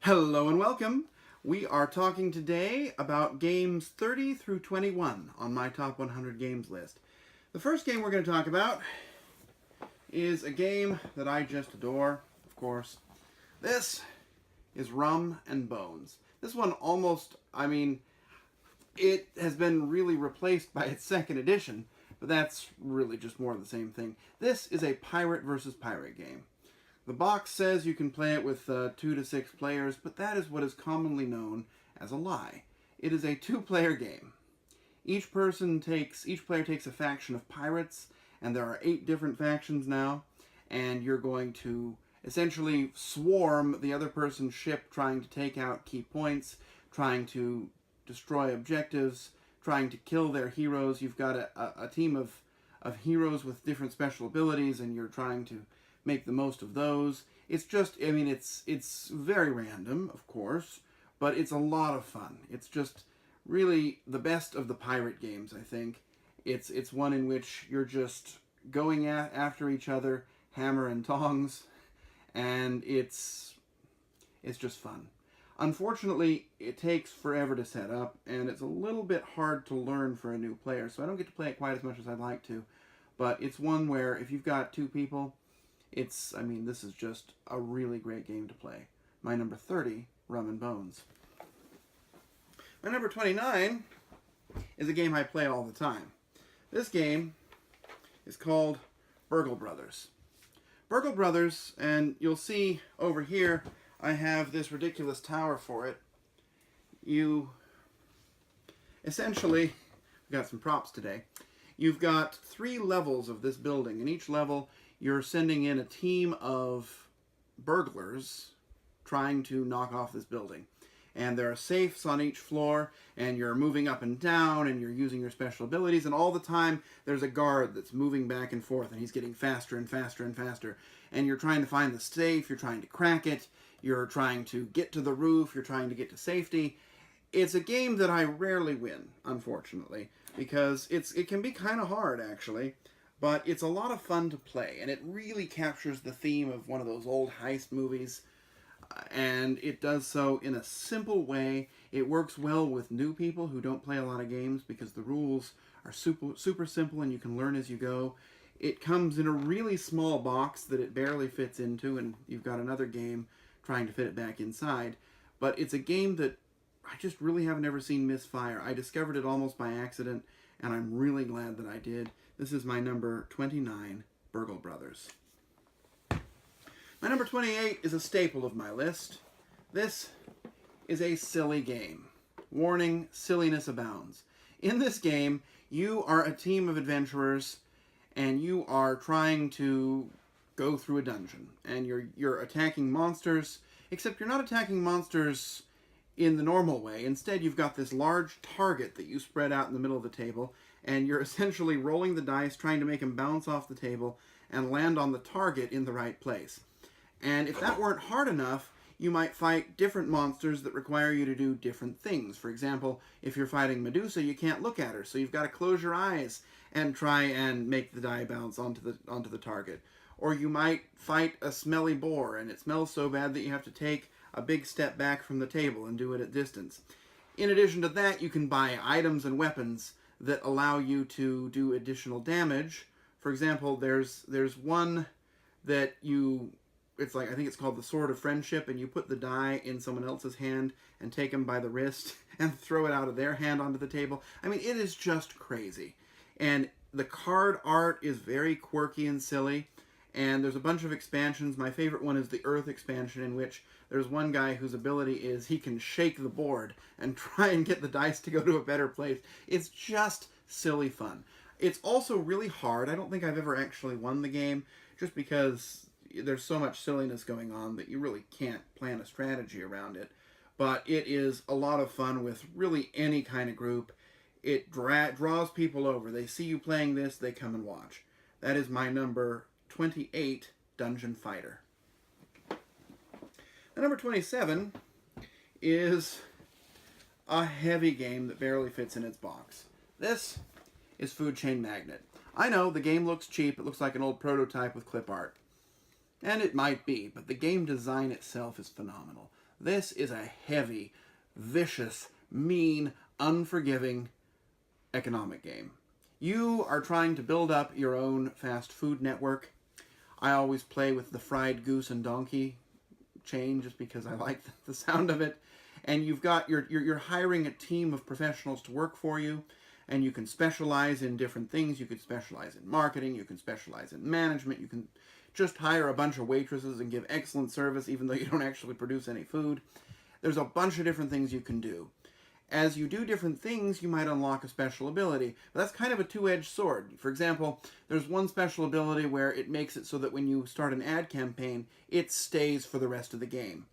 Hello and welcome. We are talking today about games 30 through 21 on my top 100 games list. The first game we're going to talk about is a game that I just adore, of course. This is Rum and Bones. This one almost, it has been really replaced by its second edition, but that's really just more of the same thing. This is a pirate versus pirate game. The box says you can play it with 2 to 6 players, but that is what is commonly known as a lie. It is a 2-player game. Each player takes a faction of pirates, and there are 8 different factions now, and you're going to essentially swarm the other person's ship, trying to take out key points, trying to destroy objectives, trying to kill their heroes. You've got a team of heroes with different special abilities, and you're trying to make the most of those. It's just, it's very random, of course, but it's a lot of fun. It's just really the best of the pirate games, I think. It's one in which you're just going after each other, hammer and tongs, and it's just fun. Unfortunately, it takes forever to set up, and it's a little bit hard to learn for a new player, so I don't get to play it quite as much as I'd like to. But it's one where, if you've got 2 people, this is just a really great game to play. My number 30, Rum and Bones. My number 29 is a game I play all the time. This game is called Burgle Brothers. Burgle Brothers, and you'll see over here, I have this ridiculous tower for it. You essentially, we've got some props today. You've got 3 levels of this building. In each level, you're sending in a team of burglars trying to knock off this building. And there are safes on each floor, and you're moving up and down, and you're using your special abilities, and all the time there's a guard that's moving back and forth, and he's getting faster and faster and faster. And you're trying to find the safe, you're trying to crack it, you're trying to get to the roof, you're trying to get to safety. It's a game that I rarely win, unfortunately, because it can be kind of hard, actually. But it's a lot of fun to play, and it really captures the theme of one of those old heist movies, and it does so in a simple way. It works well with new people who don't play a lot of games because the rules are super simple and you can learn as you go. It comes in a really small box that it barely fits into, and you've got another game trying to fit it back inside. But it's a game that I just really haven't ever seen misfire. I discovered it almost by accident, and I'm really glad that I did. This is my number 29, Burgle Brothers. My number 28 is a staple of my list. This is a silly game. Warning, silliness abounds. In this game, you are a team of adventurers, and you are trying to go through a dungeon. And you're attacking monsters, except you're not attacking monsters in the normal way. Instead, you've got this large target that you spread out in the middle of the table, and you're essentially rolling the dice, trying to make them bounce off the table and land on the target in the right place. And if that weren't hard enough, you might fight different monsters that require you to do different things. For example, if you're fighting Medusa, you can't look at her, so you've got to close your eyes and try and make the die bounce onto the target. Or you might fight a smelly boar, and it smells so bad that you have to take a big step back from the table and do it at distance. In addition to that, you can buy items and weapons that allow you to do additional damage. For example, there's one that I think it's called the Sword of Friendship, and you put the die in someone else's hand and take them by the wrist and throw it out of their hand onto the table. It is just crazy. And the card art is very quirky and silly, and there's a bunch of expansions. My favorite one is the Earth expansion, in which there's one guy whose ability is he can shake the board and try and get the dice to go to a better place. It's just silly fun. It's also really hard. I don't think I've ever actually won the game, just because there's so much silliness going on that you really can't plan a strategy around it. But it is a lot of fun with really any kind of group. It draws people over. They see you playing this, they come and watch. That is my number 28, Dungeon Fighter. The number 27 is a heavy game that barely fits in its box. This is Food Chain Magnate. I know, the game looks cheap. It looks like an old prototype with clip art. And it might be, but the game design itself is phenomenal. This is a heavy, vicious, mean, unforgiving economic game. You are trying to build up your own fast food network. I always play with the fried goose and donkey chain just because I like the sound of it. And you're hiring a team of professionals to work for you, and you can specialize in different things. You can specialize in marketing, you can specialize in management, you can just hire a bunch of waitresses and give excellent service even though you don't actually produce any food. There's a bunch of different things you can do. As you do different things, you might unlock a special ability. But that's kind of a two-edged sword. For example, there's one special ability where it makes it so that when you start an ad campaign, it stays for the rest of the game.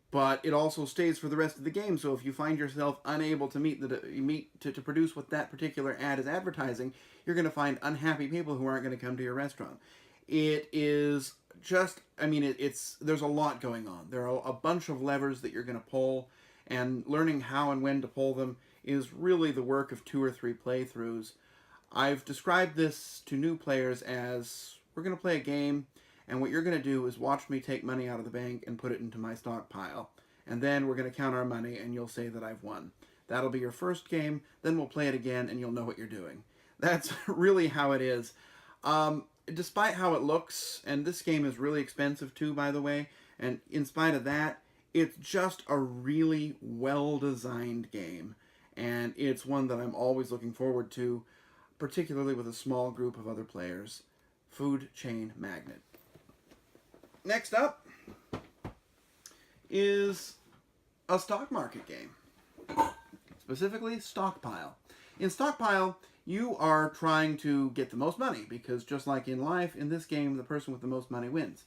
But it also stays for the rest of the game, so if you find yourself unable to produce what that particular ad is advertising, you're going to find unhappy people who aren't going to come to your restaurant. It is just, there's a lot going on. There are a bunch of levers that you're going to pull, and learning how and when to pull them is really the work of 2 or 3 playthroughs. I've described this to new players as, we're going to play a game, and what you're going to do is watch me take money out of the bank and put it into my stockpile. And then we're going to count our money, and you'll say that I've won. That'll be your first game, then we'll play it again, and you'll know what you're doing. That's really how it is. Despite how it looks, and this game is really expensive too, by the way, and in spite of that, it's just a really well-designed game. And it's one that I'm always looking forward to, particularly with a small group of other players. Food Chain Magnet. Next up is a stock market game. Specifically, Stockpile. In Stockpile, you are trying to get the most money, because just like in life, in this game, the person with the most money wins.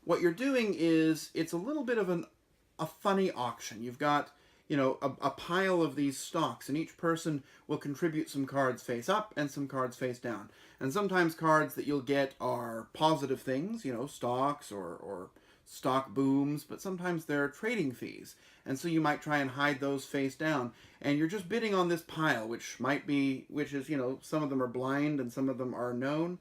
What you're doing is, it's a little bit of a funny auction. You've got, a pile of these stocks, and each person will contribute some cards face up and some cards face down. And sometimes cards that you'll get are positive things, stocks or stock booms, but sometimes they're trading fees. And so you might try and hide those face down. And you're just bidding on this pile, which is, some of them are blind and some of them are known.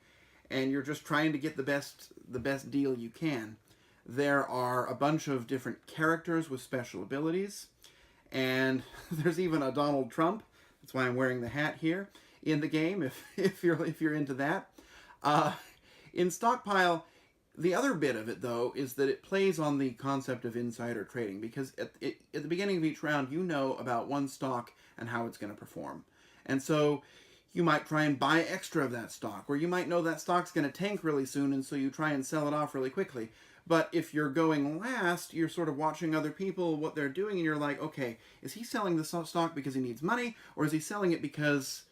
And you're just trying to get the best deal you can. There are a bunch of different characters with special abilities. And there's even a Donald Trump. That's why I'm wearing the hat here in the game, if you're into that. In Stockpile, the other bit of it, though, is that it plays on the concept of insider trading, because at the beginning of each round, you know about one stock and how it's going to perform. And so you might try and buy extra of that stock, or you might know that stock's going to tank really soon, and so you try and sell it off really quickly. But if you're going last, you're sort of watching other people, what they're doing, and you're like, okay, is he selling the stock because he needs money, or is he selling it because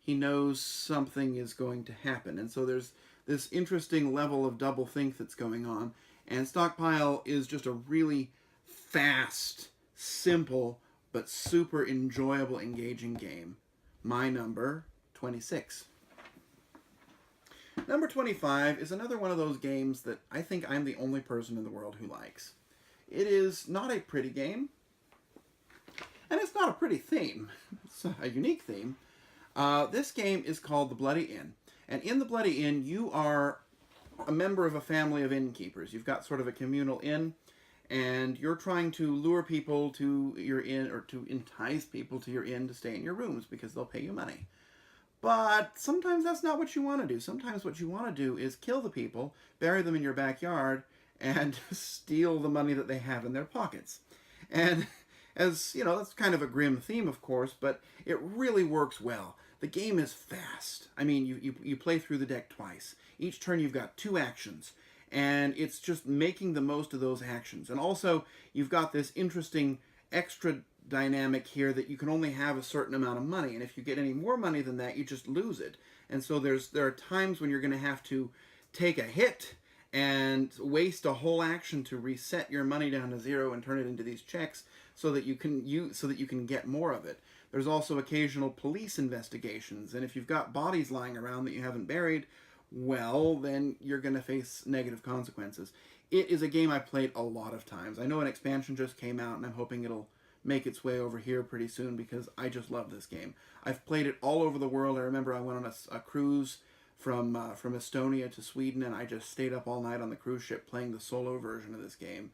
he knows something is going to happen? And so there's this interesting level of doublethink that's going on. And Stockpile is just a really fast, simple, but super enjoyable, engaging game. My number 26. Number 25 is another one of those games that I think I'm the only person in the world who likes. It is not a pretty game, and it's not a pretty theme. It's a unique theme. This game is called The Bloody Inn. And in The Bloody Inn, you are a member of a family of innkeepers. You've got sort of a communal inn, and you're trying to lure people to your inn, or to entice people to your inn to stay in your rooms because they'll pay you money. But sometimes that's not what you want to do. Sometimes what you want to do is kill the people, bury them in your backyard, and steal the money that they have in their pockets. And as, that's kind of a grim theme, of course, but it really works well. The game is fast. I mean, you play through the deck twice. Each turn you've got 2 actions, and it's just making the most of those actions. And also, you've got this interesting extra dynamic here that you can only have a certain amount of money, and if you get any more money than that, you just lose it. And so there are times when you're going to have to take a hit and waste a whole action to reset your money down to 0 and turn it into these checks so that you can get more of it. There's also occasional police investigations, and if you've got bodies lying around that you haven't buried, well, then you're going to face negative consequences. It is a game I've played a lot of times. I know an expansion just came out, and I'm hoping it'll make its way over here pretty soon because I just love this game. I've played it all over the world. I remember I went on a cruise from Estonia to Sweden, and I just stayed up all night on the cruise ship playing the solo version of this game.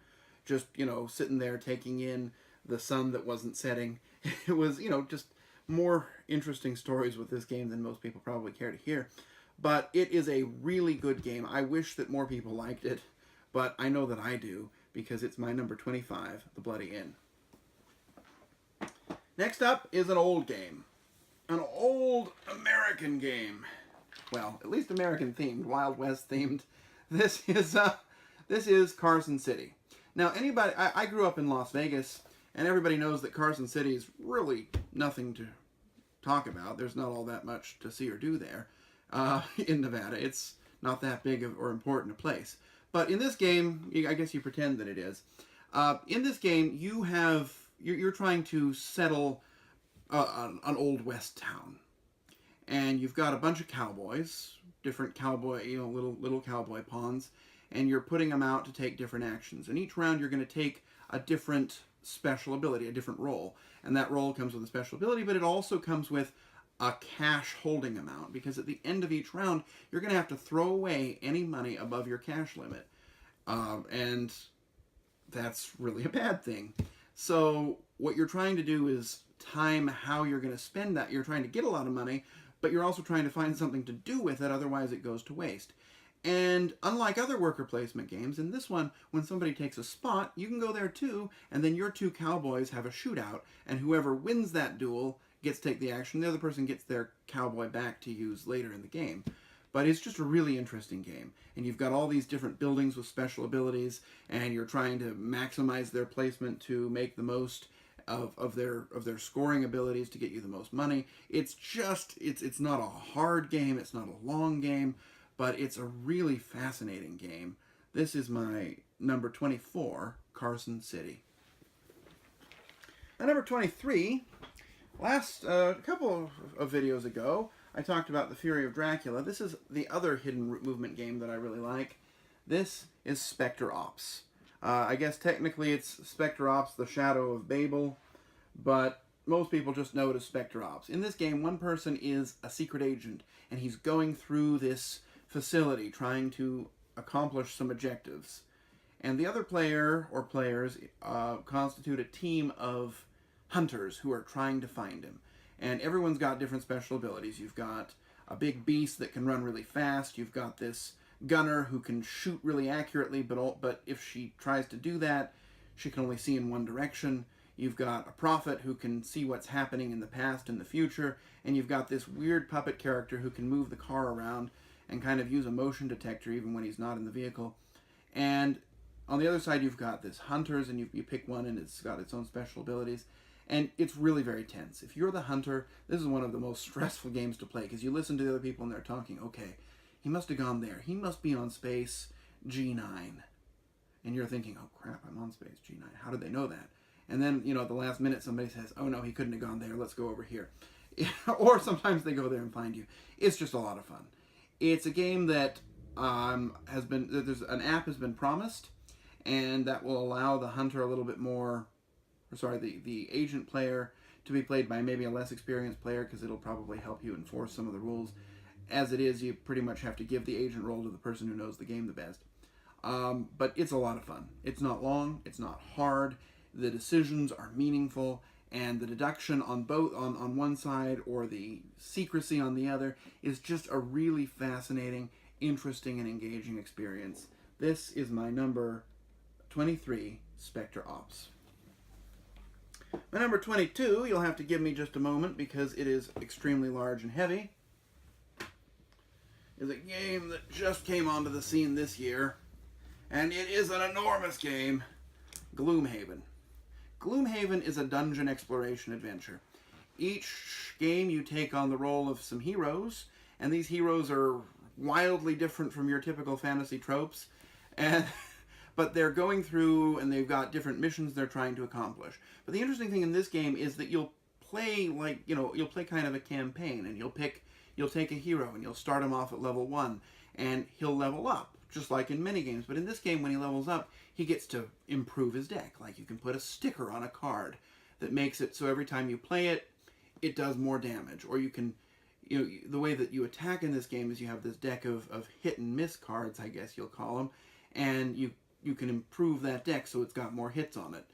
just, sitting there taking in the sun that wasn't setting. It was, just more interesting stories with this game than most people probably care to hear. But it is a really good game. I wish that more people liked it, but I know that I do, because it's my number 25, The Bloody Inn. Next up is an old game. An old American game. Well, at least American themed, Wild West themed. This is Carson City. Now, I grew up in Las Vegas, and everybody knows that Carson City is really nothing to talk about. There's not all that much to see or do there. In Nevada, it's not that big or important a place. But in this game, I guess you pretend that it is. In this game, you're trying to settle an old west town, and you've got a bunch of cowboys, different cowboy, little cowboy pawns, and you're putting them out to take different actions. And each round, you're going to take a different special ability, a different role, and that role comes with a special ability, but it also comes with a cash holding amount, because at the end of each round, you're going to have to throw away any money above your cash limit. And that's really a bad thing. So what you're trying to do is time how you're going to spend that. You're trying to get a lot of money, but you're also trying to find something to do with it, otherwise it goes to waste. And unlike other worker placement games, in this one, when somebody takes a spot, you can go there too, and then your two cowboys have a shootout, and whoever wins that duel gets to take the action. The other person gets their cowboy back to use later in the game. But it's just a really interesting game. And you've got all these different buildings with special abilities, and you're trying to maximize their placement to make the most of their scoring abilities to get you the most money. It's not a hard game, it's not a long game, but it's a really fascinating game. This is my number 24, Carson City. At number 23, last couple of videos ago, I talked about The Fury of Dracula. This is the other hidden movement game that I really like. This is Spectre Ops. I guess technically it's Spectre Ops, the Shadow of Babel, but most people just know it as Spectre Ops. In this game, one person is a secret agent, and he's going through this facility trying to accomplish some objectives. And the other player or players constitute a team of hunters who are trying to find him. And everyone's got different special abilities. You've got a big beast that can run really fast. You've got this gunner who can shoot really accurately, but if she tries to do that, she can only see in one direction. You've got a prophet who can see what's happening in the past and the future. And you've got this weird puppet character who can move the car around and kind of use a motion detector even when he's not in the vehicle. And on the other side, you've got this hunters, and you pick one, and it's got its own special abilities. And it's really very tense. If you're the hunter, this is one of the most stressful games to play, because you listen to the other people and they're talking, okay, he must have gone there. He must be on space G9. And you're thinking, oh crap, I'm on space G9. How did they know that? And then, at the last minute, somebody says, oh no, he couldn't have gone there. Let's go over here. Or sometimes they go there and find you. It's just a lot of fun. It's a game that there's an app has been promised, and that will allow the hunter a little bit more, the agent player to be played by maybe a less experienced player, because it'll probably help you enforce some of the rules. As it is, you pretty much have to give the agent role to the person who knows the game the best. But it's a lot of fun. It's not long. It's not hard. The decisions are meaningful, and the deduction on one side or the secrecy on the other is just a really fascinating, interesting, and engaging experience. This is my number 23, Spectre Ops. My number 22, you'll have to give me just a moment because it is extremely large and heavy, is a game that just came onto the scene this year, and it is an enormous game, Gloom Haven. Gloom Haven is a dungeon exploration adventure. Each game you take on the role of some heroes, and these heroes are wildly different from your typical fantasy tropes, but they're going through and they've got different missions they're trying to accomplish. But the interesting thing in this game is that you'll play you'll play kind of a campaign, and you'll take a hero and you'll start him off at level 1, and he'll level up, just like in many games. But in this game, when he levels up, he gets to improve his deck. Like, you can put a sticker on a card that makes it so every time you play it, it does more damage. Or you can, the way that you attack in this game is you have this deck of hit and miss cards, I guess you'll call them, and you you can improve that deck so it's got more hits on it,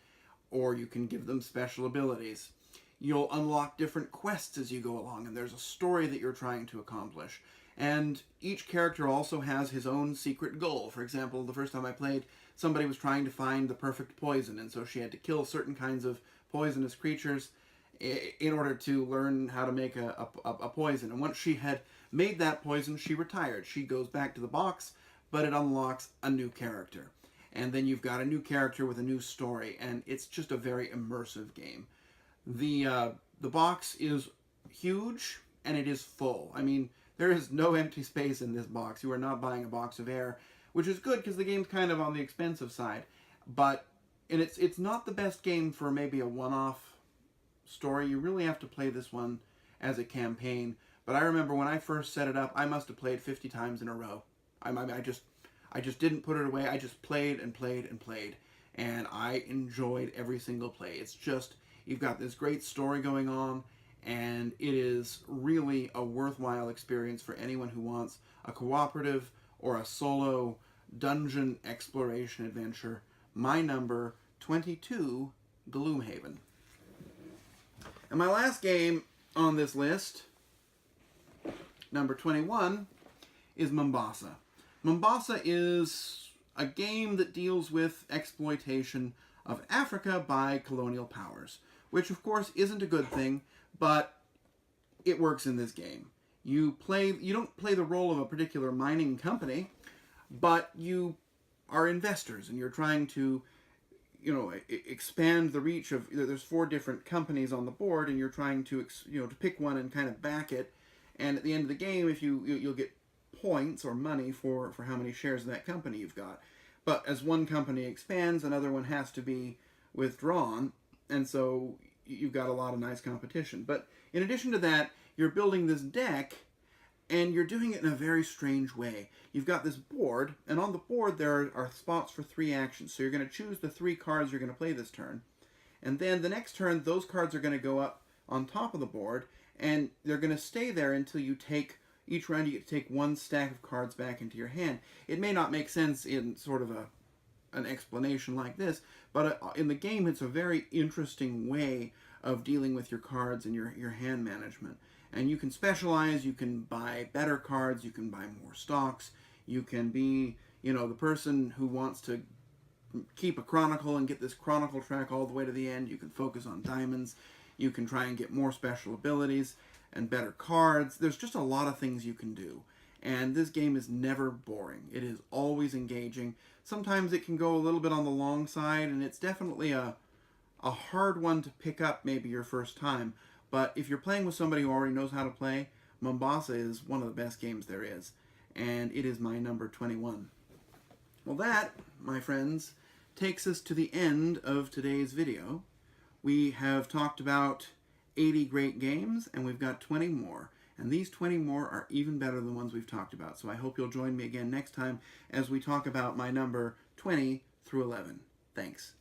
or you can give them special abilities. You'll unlock different quests as you go along, and there's a story that you're trying to accomplish. And each character also has his own secret goal. For example, the first time I played, somebody was trying to find the perfect poison, and so she had to kill certain kinds of poisonous creatures in order to learn how to make a poison. And once she had made that poison, she retired. She goes back to the box, but it unlocks a new character. And then you've got a new character with a new story, and it's just a very immersive game. The box is huge, and it is full. I mean, there is no empty space in this box. You are not buying a box of air, which is good because the game's kind of on the expensive side. But and it's not the best game for maybe a one-off story. You really have to play this one as a campaign. But I remember when I first set it up, I must have played 50 times in a row. I just didn't put it away. I just played and played and played, and I enjoyed every single play. It's just, you've got this great story going on, and it is really a worthwhile experience for anyone who wants a cooperative or a solo dungeon exploration adventure. My number 22, Gloom Haven. And my last game on this list, number 21, is Mombasa. Mombasa is a game that deals with exploitation of Africa by colonial powers, which of course isn't a good thing, but it works in this game. You don't play the role of a particular mining company, but you are investors, and you're trying to, expand the reach of. There's 4 different companies on the board, and you're trying to, to pick one and kind of back it. And at the end of the game, if you'll get points or money for how many shares of that company you've got. But as one company expands, another one has to be withdrawn, and so you've got a lot of nice competition. But in addition to that, you're building this deck, and you're doing it in a very strange way. You've got this board, and on the board there are spots for 3 actions. So you're going to choose the 3 cards you're going to play this turn. And then the next turn, those cards are going to go up on top of the board, and they're going to stay there until you take, each round you get to take 1 stack of cards back into your hand. It may not make sense in sort of an explanation like this, but in the game it's a very interesting way of dealing with your cards and your hand management. And you can specialize, you can buy better cards, you can buy more stocks, you can be, the person who wants to keep a chronicle and get this chronicle track all the way to the end. You can focus on diamonds, you can try and get more special abilities and better cards. There's just a lot of things you can do. And this game is never boring. It is always engaging. Sometimes it can go a little bit on the long side, and it's definitely a hard one to pick up maybe your first time. But if you're playing with somebody who already knows how to play, Mombasa is one of the best games there is. And it is my number 21. Well, that, my friends, takes us to the end of today's video. We have talked about 80 great games, and we've got 20 more. And these 20 more are even better than the ones we've talked about. So I hope you'll join me again next time as we talk about my number 20 through 11. Thanks.